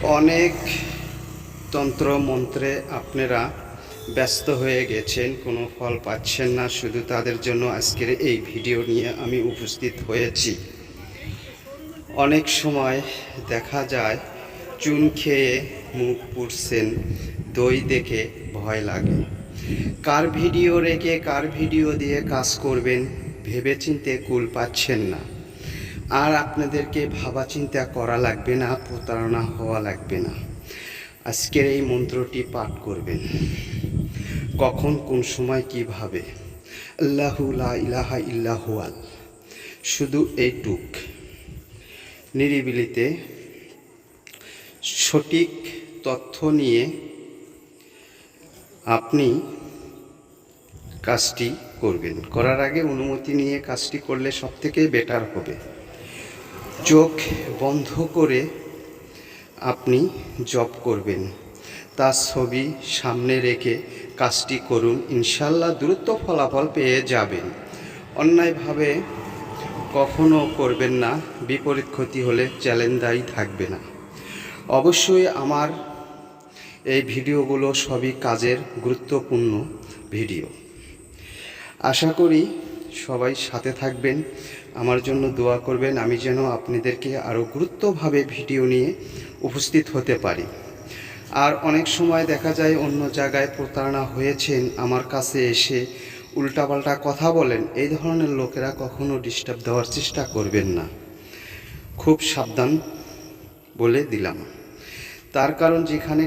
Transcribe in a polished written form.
অনেক তন্ত্র মন্ত্রে আপনারা ব্যস্ত হয়ে গেছেন, কোনো ফল পাচ্ছেন না। শুধু তাদের জন্য আজকের এই ভিডিও নিয়ে আমি উপস্থিত হয়েছি। অনেক সময় দেখা যায় চুন খেয়ে মুখ পুড়ছেন, দই দেখে ভয় লাগে। কার ভিডিও রেখে কার ভিডিও দিয়ে কাজ করবেন ভেবেচিন্তে কুল পাচ্ছেন না। আর আপনাদেরকে ভাবা চিন্তা করা লাগবে না, প্রতারণা হওয়া লাগবে না। আজকের এই মন্ত্রটি পাঠ করবেন। কখন কোন সময় কিভাবে। আল্লাহু লা ইলাহা ইল্লা হুয়াল। শুধু এইটুক নিরিবিলিতে সঠিক তথ্য নিয়ে আপনি কাজটি করবেন। করার আগে অনুমতি নিয়ে কাজটি করলে সবথেকে বেটার হবে। চোখ বন্ধ করে আপনি জপ করবেন, তার ছবি সামনে রেখে কাজটি করুন। ইনশাল্লাহ দ্রুত ফলাফল পেয়ে যাবেন। অন্যায়ভাবে কখনো করবেন না, বিপরীত ক্ষতি হলে চ্যালেঞ্জ দায়ী থাকবে না। অবশ্যই আমার এই ভিডিওগুলো সবই কাজের গুরুত্বপূর্ণ ভিডিও। আশা করি সবাই সাথে থাকবেন, আমার জন্য দোয়া করবেন, আমি যেন আপনাদেরকে আরও গুরুত্বভাবে ভিডিও নিয়ে উপস্থিত হতে পারি। আর অনেক সময় দেখা যায় অন্য জায়গায় প্রতারণা হয়েছেন, আমার কাছে এসে উল্টাপাল্টা কথা বলেন। এই ধরনের লোকেরা কখনো ডিস্টার্ব দেওয়ার চেষ্টা করবেন না, খুব সাবধান বলে দিলাম। তার কারণ যেখানে